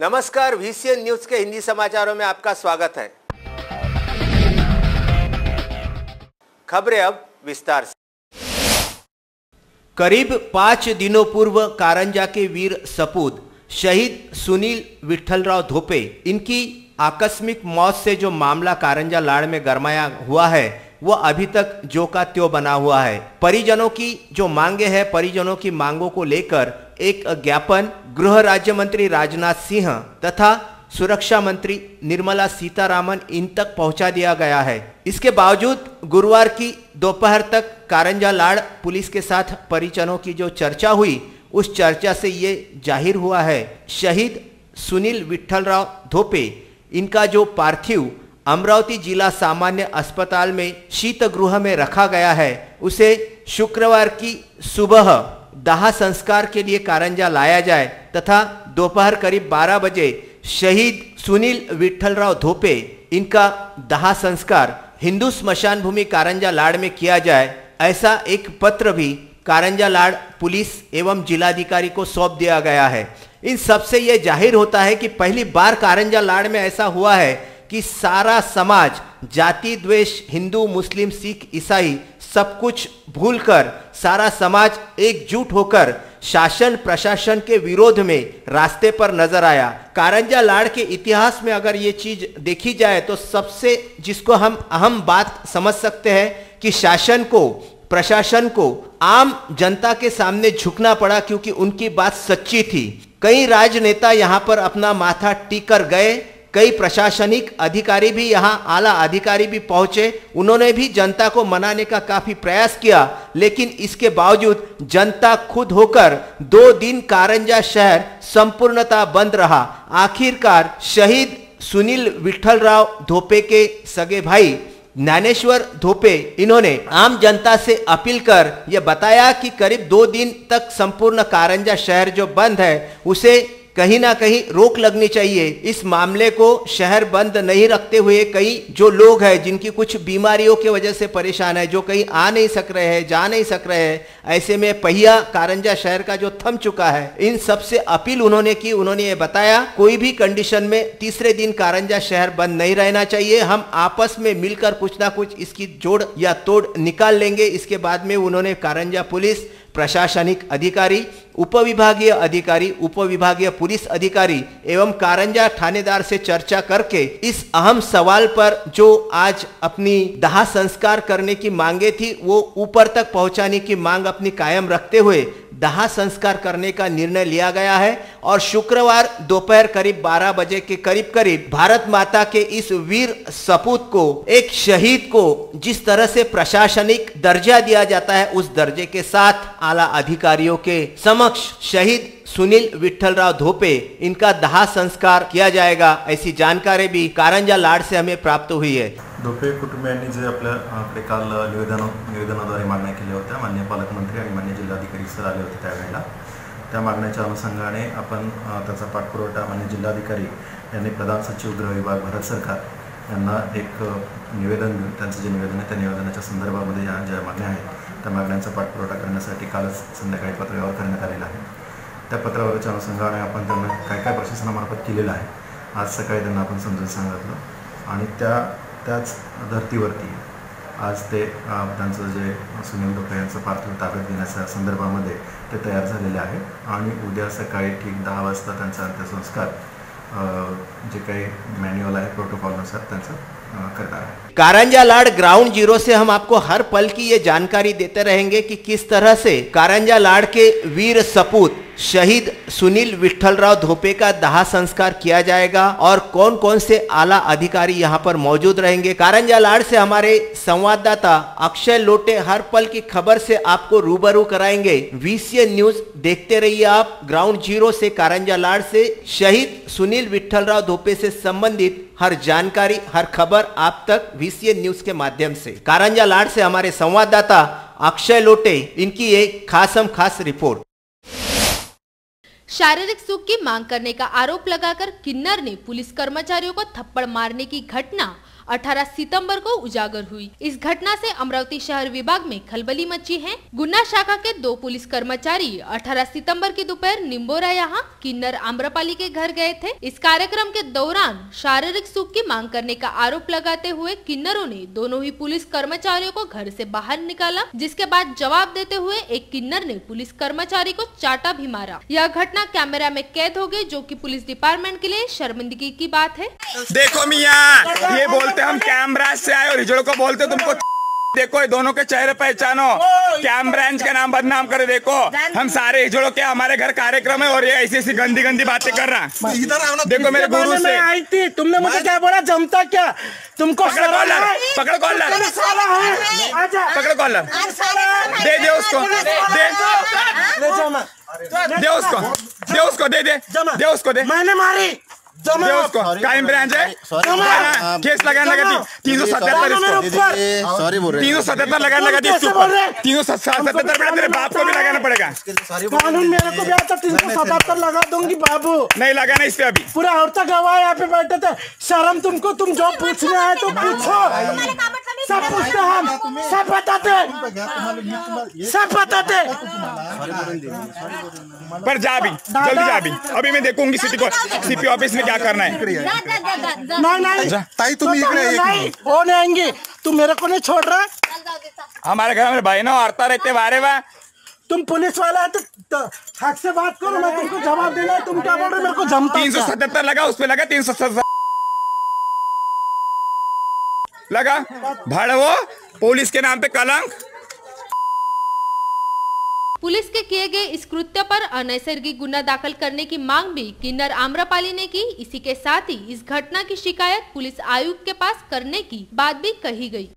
नमस्कार, VCN news के हिंदी समाचारों में आपका स्वागत है। खबरें अब विस्तार से। करीब 5 दिनों पूर्व कारंजा के वीर सपूत शहीद सुनील विठलराव धोपे, इनकी आकस्मिक मौत से जो मामला कारंजा लाड़ में गरमाया हुआ है वह अभी तक जो का त्यों बना हुआ है। परिजनों की जो मांगे हैं, परिजनों की मांगों को लेकर एक ज्ञापन गृह राज्य मंत्री राजनाथ सिंह तथा सुरक्षा मंत्री निर्मला सीतारामन इन तक पहुंचा दिया गया है। इसके बावजूद गुरुवार की दोपहर तक कारंजा लाड़ पुलिस के साथ परिजनों की जो चर्चा हुई, उस चर्चा से ये जाहिर हुआ है शहीद सुनील विठलराव धोपे, इनका जो पार्थिव अमरावती जिला सामान्य अस्पताल में शीतगृह में रखा गया है, उसे शुक्रवार की सुबह दाह संस्कार के लिए कारंजा लाया जाए तथा दोपहर करीब 12 बजे शहीद सुनील विठलराव धोपे, इनका दाह संस्कार हिंदू स्मशान भूमि कारंजा लाड़ में किया जाए, ऐसा एक पत्र भी कारंजा लाड़ पुलिस एवं जिलाधिकारी को सौंप दिया गया है। इन सबसे यह जाहिर होता है कि पहली बार कारंजा लाड़ में ऐसा हुआ है कि सारा समाज जाति द्वेष, हिंदू मुस्लिम सिख ईसाई सब कुछ भूलकर सारा समाज एकजुट होकर शासन प्रशासन के विरोध में रास्ते पर नजर आया। कारंजा लाड़ के इतिहास में अगर ये चीज देखी जाए तो सबसे जिसको हम अहम बात समझ सकते हैं कि शासन को, प्रशासन को आम जनता के सामने झुकना पड़ा, क्योंकि उनकी बात सच्ची थी। कई राजनेता यहाँ पर अपना माथा टेक कर गए, कई प्रशासनिक अधिकारी भी यहाँ, आला अधिकारी भी पहुंचे, उन्होंने भी जनता को मनाने का काफी प्रयास किया, लेकिन इसके बावजूद जनता खुद होकर 2 दिन कारंजा शहर संपूर्णतः बंद रहा। आखिरकार शहीद सुनील विठलराव धोपे के सगे भाई ज्ञानेश्वर धोपे, इन्होंने आम जनता से अपील कर यह बताया कि करीब 2 दिन तक संपूर्ण कारंजा शहर जो बंद है उसे कहीं ना कहीं रोक लगनी चाहिए। इस मामले को शहर बंद नहीं रखते हुए कई जो लोग हैं जिनकी कुछ बीमारियों की वजह से परेशान है, जो कहीं आ नहीं सक रहे हैं, जा नहीं सक रहे हैं, ऐसे में पहिया कारंजा शहर का जो थम चुका है, इन सबसे अपील उन्होंने की। उन्होंने ये बताया कोई भी कंडीशन में तीसरे दिन कारंजा शहर बंद नहीं रहना चाहिए, हम आपस में मिलकर कुछ ना कुछ इसकी जोड़ या तोड़ निकाल लेंगे। इसके बाद में उन्होंने कारंजा पुलिस, प्रशासनिक अधिकारी, उपविभागीय अधिकारी, उपविभागीय पुलिस अधिकारी एवं कारंजा थानेदार से चर्चा करके इस अहम सवाल पर जो आज अपनी दाह संस्कार करने की मांगे थी वो ऊपर तक पहुंचाने की मांग अपनी कायम रखते हुए दाह संस्कार करने का निर्णय लिया गया है। और शुक्रवार दोपहर करीब 12 बजे के करीब भारत माता के इस वीर सपूत को, एक शहीद को जिस तरह से प्रशासनिक दर्जा दिया जाता है, उस दर्जे के साथ आला अधिकारियों के समक्ष शहीद सुनील विठलराव धोपे, इनका दाह संस्कार किया जाएगा, ऐसी जानकारी भी कारंजा लाड़ से हमें प्राप्त हुई है। धोपे कुटुंबियांनी जे आपल्याकडे काल निवेदनाद्वारे मागण्या केल्या होत्या, माननीय पालकमंत्री आणि माननीय जिल्हाधिकारी सर आले होते त्यावेळेला, त्या मागण्याच्या अनुषंगाने आपण त्याचा पाठपुरावा माननीय जिल्हाधिकारी यांनी प्रधान सचिव गृह विभाग भारत सरकार यांना एक निवेदन देऊन त्यांचं जे निवेदन आहे त्या निवेदनाच्या संदर्भामध्ये या ज्या मागण्या आहेत त्या मागण्यांचा पाठपुरावा करण्यासाठी कालच संध्याकाळी पत्रव्यवहार करण्यात आलेला आहे। त्या पत्रावरच्या अनुषंगाने आपण त्यांना काय काय प्रशासनामार्फत केलेलं आहे आज सकाळी त्यांना आपण समजून सांगितलं आणि त्याच धर्तीवरती आज ते त्यांचं जे सुनील धोपे यांचं पार्थिव ताब्यात घेण्याच्या संदर्भामध्ये ते तयार झालेले आहे आणि उद्या सकाळी ठीक 10 वाजता त्यांचा अंत्यसंस्कार जे काही मॅन्युअल आहे प्रोटोकॉलनुसार त्यांचं करता है। कारंजा लाड़ ग्राउंड जीरो से हम आपको हर पल की ये जानकारी देते रहेंगे कि किस तरह से कारंजा लाड़ के वीर सपूत शहीद सुनील विठलराव धोपे का दाह संस्कार किया जाएगा और कौन कौन से आला अधिकारी यहाँ पर मौजूद रहेंगे। कारंजा लाड़ से हमारे संवाददाता अक्षय लोटे हर पल की खबर से आपको रूबरू कराएंगे। VCN न्यूज देखते रहिए आप। ग्राउंड जीरो से कारंजा लाड़ से शहीद सुनील विठलराव धोपे से संबंधित हर जानकारी, हर खबर आप तक VCN न्यूज के माध्यम से। कारंजा लाड़ से हमारे संवाददाता अक्षय लोटे, इनकी एक खास रिपोर्ट। शारीरिक सुख की मांग करने का आरोप लगाकर किन्नर ने पुलिस कर्मचारियों को थप्पड़ मारने की घटना 18 सितंबर को उजागर हुई। इस घटना से अमरावती शहर विभाग में खलबली मची है। गुना शाखा के 2 पुलिस कर्मचारी 18 सितंबर की दोपहर निम्बोरा यहाँ किन्नर आम्रपाली के घर गए थे। इस कार्यक्रम के दौरान शारीरिक सुख की मांग करने का आरोप लगाते हुए किन्नरों ने दोनों ही पुलिस कर्मचारियों को घर से बाहर निकाला, जिसके बाद जवाब देते हुए एक किन्नर ने पुलिस कर्मचारी को चाटा भी मारा। यह घटना कैमरा में कैद हो गई, जो कि पुलिस डिपार्टमेंट के लिए शर्मिंदगी की बात है। देखो मियां, ये बोलते हम कैमरा से आए और हिजड़ों को बोलते तुमको देखो, ये दोनों के चेहरे पहचानो, कैम ब्रांच का नाम बदनाम करे। देखो हम सारे हिजड़ों के हमारे घर कार्यक्रम है और ये ऐसी ऐसी गंदी गंदी बातें कर रहा। देखो मेरे गुरु से आई थी, तुमने मुझे क्या बोला, जमता क्या तुमको? पकड़ कॉलर, पकड़ कॉलर, पकड़ कॉलर, दे उसको, दे उसको, दे उसको, दे मैंने मारी, दे उसको। क्राइम ब्रांच है, केस लगाने लगा 377, सॉरी बोल रहे 377 लगाने लगा 377 तेरे बाप को भी लगाना पड़ेगा। कानून मेरे को भी आता, 377 लगा दूंगी बाबू। नहीं लगाना इस पे अभी। पूरा औरतें गवाह यहाँ पे बैठे थे, शर्म तुमको? तुम जो पूछने आए तो पूछो, सब पूछते हम, सब बताते, सब बताते। पर जा भी, जल्दी जा भी, अभी मैं देखूंगी सिटी को, सीपी ऑफिस में क्या करना है। नहीं ताई तुम नहीं, वो नहीं आएंगे, तू मेरे को नहीं छोड़ रहा। हमारे घर में भाई ना औरता रहते बारे बा। तुम पुलिस वाला है तो हक से बात करो, मैं तुमको जवाब देना है। तुम क्या बोल रहे हो? मेरे को जमता 377 लगा, उस पे लगा 377 लगा। भाड़वो पुलिस के नाम पे कलंक। पुलिस के किए गए इस कृत्य पर अनैसर्गिक गुना दाखिल करने की मांग भी किन्नर आम्रपाली ने की। इसी के साथ ही इस घटना की शिकायत पुलिस आयुक्त के पास करने की बात भी कही गई।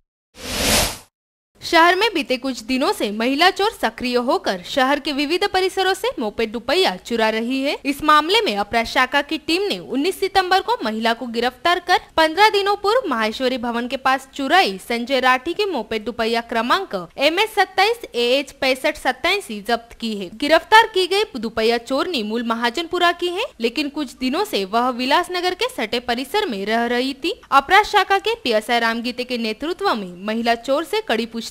शहर में बीते कुछ दिनों से महिला चोर सक्रिय होकर शहर के विविध परिसरों से मोपेड रुपया चुरा रही है। इस मामले में अपराध शाखा की टीम ने 19 सितंबर को महिला को गिरफ्तार कर 15 दिनों पूर्व माहेश्वरी भवन के पास चुराई संजय राठी की मोपेड रुपया क्रमांक MS 27 AH 6587 जब्त की है। गिरफ्तार की गई दुपहिया चोरनी मूल महाजनपुरा की है, लेकिन कुछ दिनों से वह विलासनगर के सटे परिसर में रह रही थी। अपराध शाखा के PSI रामगीते के नेतृत्व में महिला चोर से कड़ी पूछताछ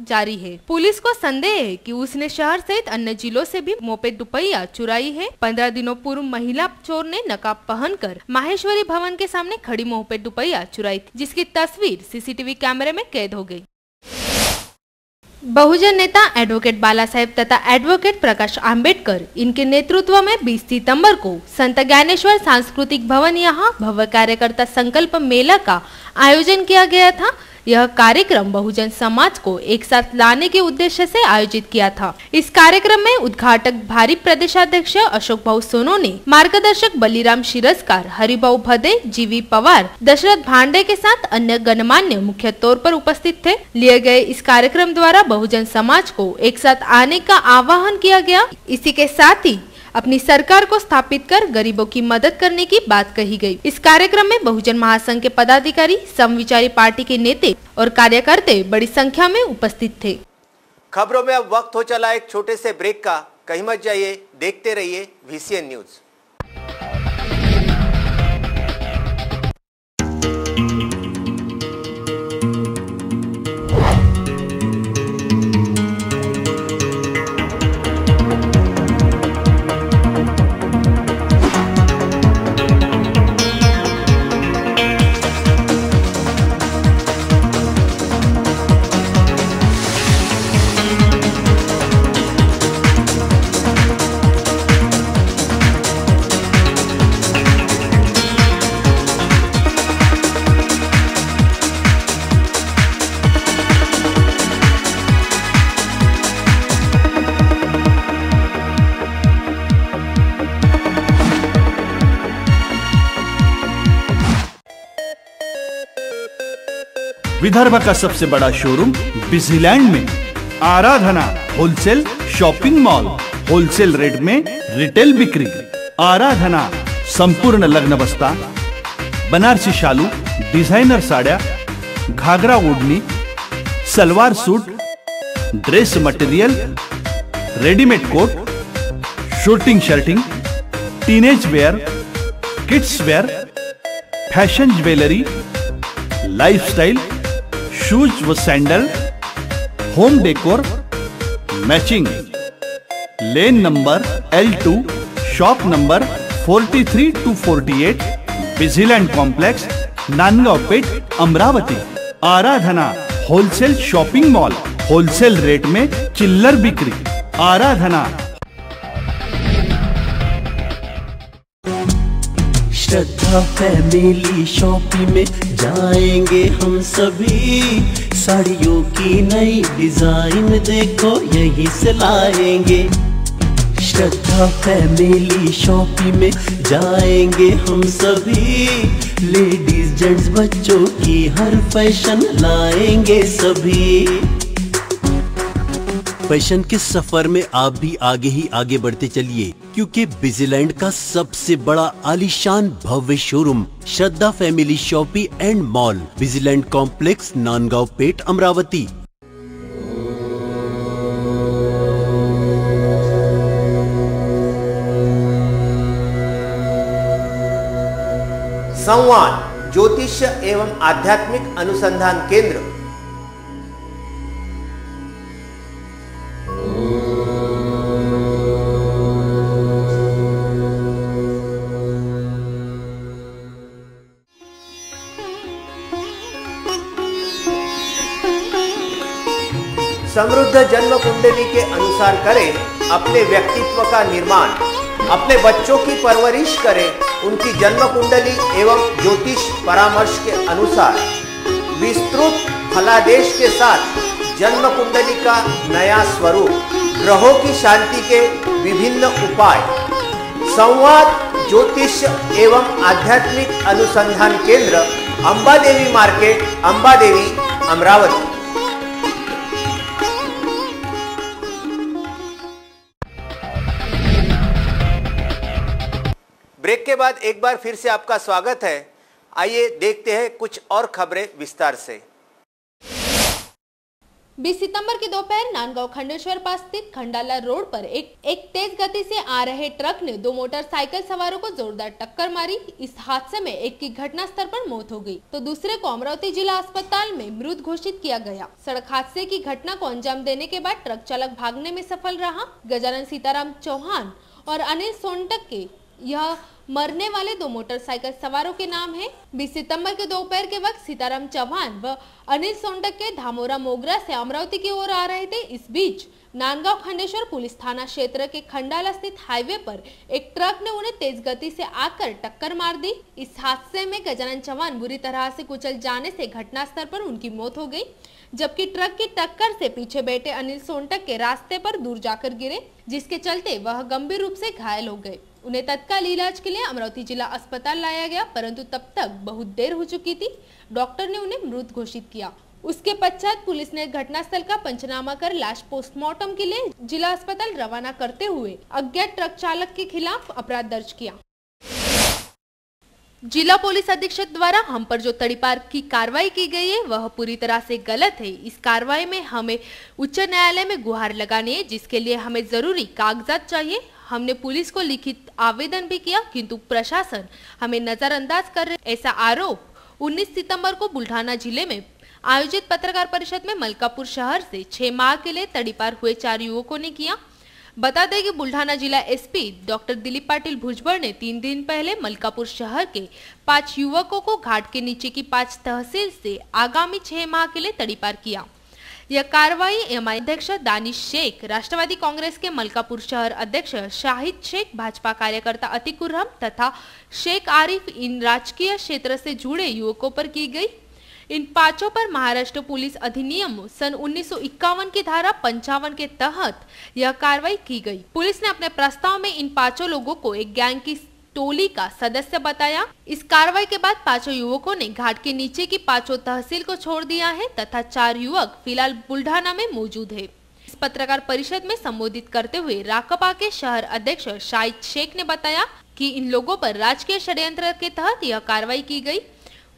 जारी है। पुलिस को संदेह है कि उसने शहर सहित अन्य जिलों से भी मोपेड रुपया चुराई है। 15 दिनों पूर्व महिला चोर ने नकाब पहनकर माहेश्वरी भवन के सामने खड़ी मोपेड रुपया चुराई थी, जिसकी तस्वीर CCTV कैमरे में कैद हो गई। बहुजन नेता एडवोकेट बाला साहेब तथा एडवोकेट प्रकाश आंबेडकर इनके नेतृत्व में 20 सितंबर को संत ज्ञानेश्वर सांस्कृतिक भवन यहाँ भव्य कार्यकर्ता संकल्प मेला का आयोजन किया गया था। यह कार्यक्रम बहुजन समाज को एक साथ लाने के उद्देश्य से आयोजित किया था। इस कार्यक्रम में उद्घाटक भारी प्रदेशाध्यक्ष अशोक भाऊ सोनोने, मार्गदर्शक बलिराम शिरस्कार, हरिभाऊ भदे, GV पवार, दशरथ भांडे के साथ अन्य गणमान्य मुख्य तौर पर उपस्थित थे। लिए गए इस कार्यक्रम द्वारा बहुजन समाज को एक साथ आने का आह्वान किया गया। इसी के साथ ही अपनी सरकार को स्थापित कर गरीबों की मदद करने की बात कही गई। इस कार्यक्रम में बहुजन महासंघ के पदाधिकारी, समविचारी पार्टी के नेता और कार्यकर्ता बड़ी संख्या में उपस्थित थे। खबरों में अब वक्त हो चला एक छोटे से ब्रेक का। कहीं मत जाइए, देखते रहिए VCN न्यूज। विदर्भ का सबसे बड़ा शोरूम बिजीलैंड में Aradhana wholesale shopping mall, wholesale rate में रिटेल बिक्री। आराधना संपूर्ण लग्न बस्ता, बनारसी शालू, डिझायनर साड्या, घागरा ओढणी, salwar suit, dress material, readymade coat, suiting shirting, teenage wear, kids wear, fashion jewellery, lifestyle, shoes व sandal, home decor, matching. Lane number L2, shop number 43 to 48, Busyland complex, Nandgaon Peth, Amravati. Aradhana wholesale shopping mall, wholesale rate में चिल्लर बिक्री। आराधना। श्रद्धा family shopping में जाएंगे हम सभी, साड़ियों की नई डिजाइन देखो यहीं से लाएंगे। श्रद्धा फैमिली शॉपिंग में जाएंगे हम सभी, लेडीज जेंट्स बच्चों की हर फैशन लाएंगे सभी। फैशन के सफर में आप भी आगे ही आगे बढ़ते चलिए, क्योंकि बिजीलैंड का सबसे बड़ा आलीशान भव्य showroom Shraddha family shopping and mall, Busyland complex, Nandgaon Peth, Amravati. संवाद ज्योतिष एवं आध्यात्मिक अनुसंधान केंद्र। समृद्ध जन्म कुंडली के अनुसार करें अपने व्यक्तित्व का निर्माण, अपने बच्चों की परवरिश करें उनकी जन्म कुंडली एवं ज्योतिष परामर्श के अनुसार। विस्तृत फलादेश के साथ जन्म कुंडली का नया स्वरूप, ग्रहों की शांति के विभिन्न उपाय। संवाद ज्योतिष एवं आध्यात्मिक अनुसंधान केंद्र, अंबादेवी मार्केट, अंबादेवी, अमरावती। ब्रेक के बाद एक बार फिर से आपका स्वागत है। आइए देखते हैं कुछ और खबरें विस्तार से। 20 सितंबर की दोपहर नांदगांव खंडेश्वर पास स्थित खंडाला रोड पर एक तेज गति से आ रहे ट्रक ने दो मोटरसाइकिल सवारों को जोरदार टक्कर मारी। इस हादसे में एक की घटनास्थल पर मौत हो गई, तो दूसरे को अमरावती जिला अस्पताल में मृत घोषित किया गया। सड़क हादसे की घटना को अंजाम देने के बाद ट्रक चालक भागने में सफल रहा। गजानन सीताराम चौहान और अनिल सोनटक के यह मरने वाले दो मोटरसाइकिल सवारों के नाम हैं। 20 सितंबर के दोपहर के वक्त सीताराम चौहान व अनिल सोनटक के धामोरा मोगरा से अमरावती की ओर आ रहे थे। इस बीच नांदगांव खंडेश्वर पुलिस थाना क्षेत्र के खंडाला स्थित हाईवे पर एक ट्रक ने उन्हें तेज गति से आकर टक्कर मार दी। इस हादसे में गजानन चौहान बुरी तरह से कुचल जाने से घटनास्थल पर उनकी मौत हो गई, जबकि ट्रक की टक्कर से पीछे बैठे अनिल सोनटक के रास्ते पर दूर जाकर गिरे, जिसके चलते वह गंभीर रूप से घायल हो गए। उन्हें तत्काल इलाज के लिए अमरावती जिला अस्पताल लाया गया, परंतु तब तक बहुत देर हो चुकी थी। डॉक्टर ने उन्हें मृत घोषित किया। उसके पश्चात पुलिस ने घटनास्थल का पंचनामा कर लाश पोस्टमार्टम के लिए जिला अस्पताल रवाना करते हुए अज्ञात ट्रक चालक के खिलाफ अपराध दर्ज किया। जिला पुलिस अधीक्षक द्वारा हम पर जो तड़ीपार की कार्रवाई की गई है वह पूरी तरह से गलत है। इस कार्रवाई में हमें उच्च न्यायालय में गुहार लगानी है, जिसके लिए हमें जरूरी कागजात चाहिए। हमने पुलिस को लिखित आवेदन भी किया, किंतु प्रशासन हमें नजरअंदाज कर रहे। ऐसा आरोप 19 सितंबर को बुल्ढाना जिले में आयोजित पत्रकार परिषद में मलकापुर शहर से 6 माह के लिए तड़ीपार हुए 4 युवकों ने किया। बता दें कि बुल्ढाना जिला एसपी डॉक्टर दिलीप पाटिल भुजबल ने 3 दिन पहले मलकापुर शहर के 5 युवकों को घाट के नीचे की 5 तहसील से आगामी 6 माह के लिए तड़ीपार किया। यह कार्रवाई एमआई अध्यक्ष दानिश शेख, राष्ट्रवादी कांग्रेस के मलकापुर शहर अध्यक्ष शाहिद शेख, भाजपा कार्यकर्ता अतिकुर रहम तथा शेख आरिफ इन राजकीय क्षेत्र से जुड़े युवकों पर की गई। इन 5 पर महाराष्ट्र पुलिस अधिनियम सन 1951 की धारा 55 के तहत यह कार्रवाई की गई। पुलिस ने अपने प्रस्ताव में इन 5 लोगों को एक गैंग की टोली का सदस्य बताया। इस कार्रवाई के बाद 5 युवकों ने घाट के नीचे की 5 तहसील को छोड़ दिया है तथा 4 युवक फिलहाल बुल्ढाना में मौजूद है। इस पत्रकार परिषद में संबोधित करते हुए राकपा के शहर अध्यक्ष शाहिद शेख ने बताया कि इन लोगों पर राजकीय षड्यंत्र के तहत यह कार्रवाई की गई।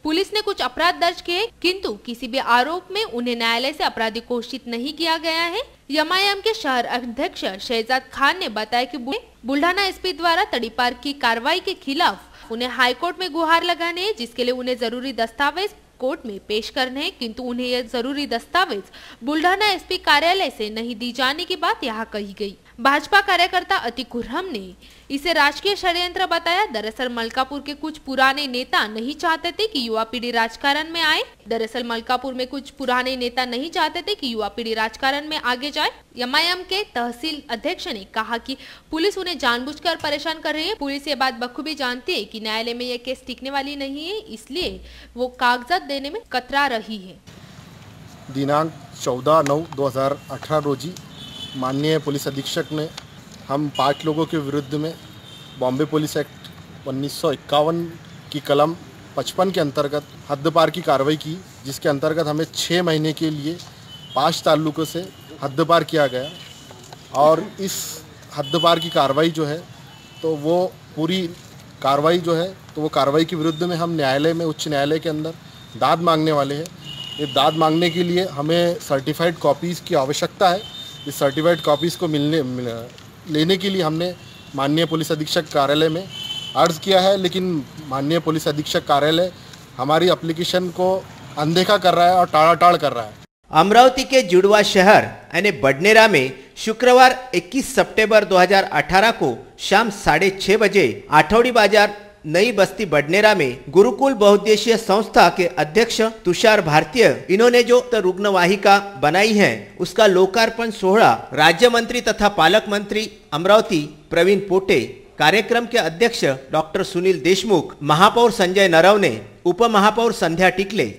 पुलिस ने कुछ अपराध दर्ज किए, किंतु किसी भी आरोप में उन्हें न्यायालय से अपराधी घोषित नहीं किया गया है। एमआईएम के शहर अध्यक्ष शहजाद खान ने बताया कि बुल्ढाना एसपी द्वारा तड़ीपार की कार्रवाई के खिलाफ उन्हें हाईकोर्ट में गुहार लगाने है, जिसके लिए उन्हें जरूरी दस्तावेज कोर्ट में पेश करने हैं, किंतु उन्हें यह जरूरी दस्तावेज बुल्ढाना एसपी कार्यालय से नहीं दी जाने की बात यहाँ कही गई। भाजपा कार्यकर्ता अतिक खुर्रम ने इसे राजकीय षड्यंत्र बताया। दरअसल मलकापुर के कुछ पुराने नेता नहीं चाहते थे कि युवा पीढ़ी राजकारण में आए। युवा पीढ़ी राजकारण में आगे जाए। एमआईएम के तहसील अध्यक्ष ने कहा कि पुलिस उन्हें जानबूझकर परेशान कर रही है। पुलिस ये बात बखूबी जानती है कि न्यायालय में यह केस टिकने वाली नहीं है, इसलिए वो कागजात देने में कतरा रही है। दिनांक 14/9/2018 रोजी माननीय पुलिस अधीक्षक ने हम 5 लोगों के विरुद्ध में बॉम्बे पुलिस एक्ट 1951 की कलम 55 के अंतर्गत हद्दपार की कार्रवाई की, जिसके अंतर्गत हमें 6 महीने के लिए 5 ताल्लुकों से हद्दपार किया गया। और इस हद्दपार की कार्रवाई जो है तो वो पूरी कार्रवाई जो है तो वो कार्रवाई के विरुद्ध में हम न्यायालय में, उच्च न्यायालय के अंदर दाद मांगने वाले हैं। ये दाद मांगने के लिए हमें सर्टिफाइड कॉपीज़ की आवश्यकता है। इस सर्टिफाइड कॉपीज़ को लेने के लिए हमने माननीय पुलिस अधीक्षक कार्यालय में अर्ज़ किया है, लेकिन माननीय पुलिस अधीक्षक कार्यालय हमारी एप्लीकेशन को अनदेखा कर रहा है और टाळाटाळ कर रहा है। अमरावती के जुड़वा शहर यानी बडनेरा में शुक्रवार 21 सितंबर 2018 को शाम 6:30 बजे आठौड़ी बाजार नई बस्ती बडनेरा में गुरुकुल बहुउद्देशीय संस्था के अध्यक्ष तुषार भारतीय इन्होंने जो रुग्णवाहिका बनाई है उसका लोकार्पण सोहळा राज्य मंत्री तथा पालक मंत्री अमरावती प्रवीण पोटे, कार्यक्रम के अध्यक्ष डॉक्टर सुनील देशमुख, महापौर संजय नरवणे, उपमहापौर संध्या टिकले,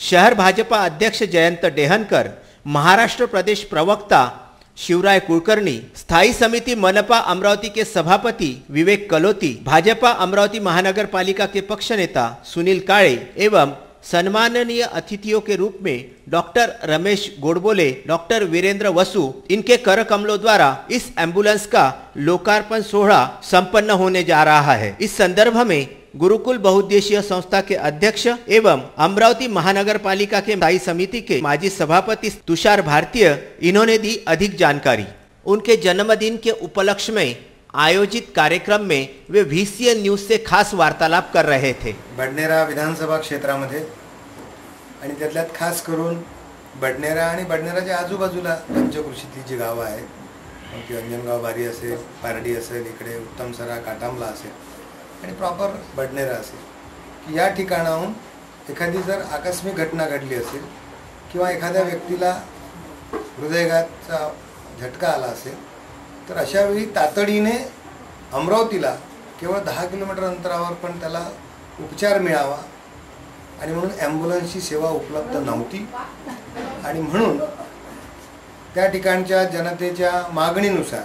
शहर भाजपा अध्यक्ष जयंत डेहनकर, महाराष्ट्र प्रदेश प्रवक्ता शिवराय कुलकर्णी, स्थायी समिति मनपा अमरावती के सभापति विवेक कलोती, भाजपा अमरावती महानगर पालिका के पक्ष नेता सुनील काळे एवं सम्माननीय अतिथियों के रूप में डॉक्टर रमेश गोडबोले, डॉक्टर वीरेंद्र वसु, इनके कर कमलों द्वारा इस एम्बुलेंस का लोकार्पण सोहळा संपन्न होने जा रहा है। इस संदर्भ में गुरुकुल बहुउद्देशीय संस्था के अध्यक्ष एवं अमरावती महानगर पालिका के स्थायी समिति के माजी सभापति तुषार भारतीय इन्होंने दी अधिक जानकारी। उनके जन्मदिन के उपलक्ष्य में आयोजित कार्यक्रम में वे VCN न्यूज से खास वार्तालाप कर रहे थे। बडनेरा विधानसभा क्षेत्रामध्ये आणि त्यातल्यात खास करून बडनेरा आणि बडनेराच्या आजूबाजूला पंचकृषीतली जी गावं आहेत, की अंजनगाव बारी असेल, पारडी असेल, इकडे उत्तमसरा काटामला असेल आणि प्रॉपर बडनेरा असेल, की या ठिकाणाहून एखादी जर आकस्मिक घटना घडली असेल किंवा एखाद्या व्यक्तीला हृदयघातचा झटका आला असेल तर अशा वेळी तातडीने अमरावतीला केवळ 10 किलोमीटर अंतरावर पण त्याला उपचार मिळावा आणि म्हणून ॲम्ब्युलन्सची सेवा उपलब्ध नव्हती आणि म्हणून त्या ठिकाणच्या जनतेच्या मागणीनुसार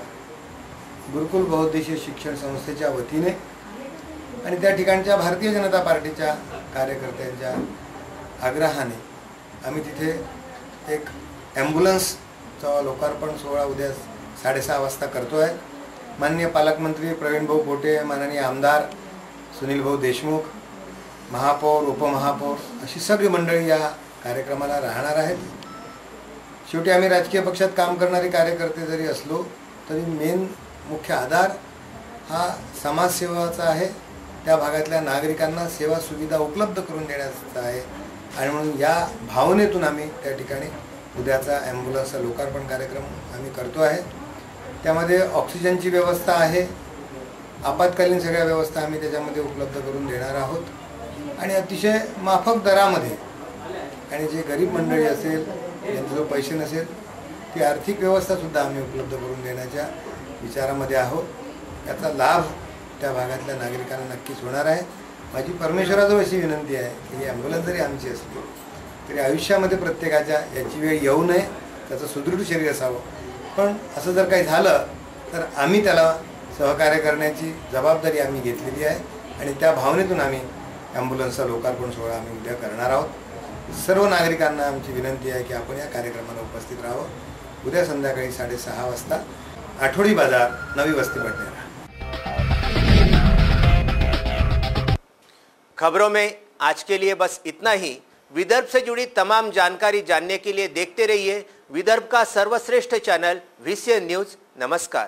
गुरुकुल बहुउद्देशीय शिक्षण संस्थेच्या वतीने आणि त्या ठिकाणच्या भारतीय जनता पार्टीच्या कार्यकर्त्यांच्या आग्रहाने आम्ही तिथे एक ॲम्ब्युलन्सचा लोकार्पण सोहळा उद्या 6:30 वाजता करतो आहे। माननीय पालकमंत्री प्रवीण भाऊ पोटे, माननीय आमदार सुनील भाऊ देशमुख, महापौर, उपमहापौर अशी सगळी मंडळी या कार्यक्रमाला राहणार आहेत। शेवटी आम्ही राजकीय पक्षात काम करणारे कार्यकर्ते जरी असलो तरी मेन मुख्य आधार हा समाजसेवाचा आहे, त्या भागातल्या नागरिकांना सेवा सुविधा उपलब्ध करून देण्याचा आहे आणि म्हणून या भावनेतून आम्ही त्या ठिकाणी उद्याचा ॲम्ब्युलन्सचा लोकार्पण कार्यक्रम आम्ही करतो आहे। त्यामध्ये ऑक्सिजनची व्यवस्था आहे, आपत्कालीन सगळ्या व्यवस्था आम्ही त्याच्यामध्ये उपलब्ध करून देणार आहोत आणि अतिशय माफक दरामध्ये आणि जे गरीब मंडळी असेल, ज्यांचे पैसे नसेल, ती आर्थिक व्यवस्थासुद्धा आम्ही उपलब्ध करून देण्याच्या विचारामध्ये आहोत। याचा लाभ त्या भागातल्या नागरिकांना नक्कीच होणार आहे। माझी परमेश्वराजवळ अशी विनंती आहे की ही ॲम्ब्युलन्स जरी आमची असली तरी आयुष्यामध्ये प्रत्येकाच्या याची वेळ येऊ नये, त्याचं सुदृढ शरीर असावं, पण असं जर काही झालं तर आम्ही त्याला सहकार्य करण्याची जबाबदारी आम्ही घेतलेली आहे आणि त्या भावनेतून आम्ही ॲम्ब्युलन्सचा लोकार्पण सोहळा आम्ही उद्या करणार आहोत। सर्व नागरिकांना आमची विनंती आहे की आपण या कार्यक्रमाला उपस्थित राहावं। उद्या संध्याकाळी 6:30 वाजता आठवडी बाजार, नवी बस्ती बडनेरा। खबरों में आज के लिए बस इतना ही। विदर्भ से जुड़ी तमाम जानकारी जानने के लिए देखते रहिए विदर्भ का सर्वश्रेष्ठ चैनल VCN न्यूज। नमस्कार।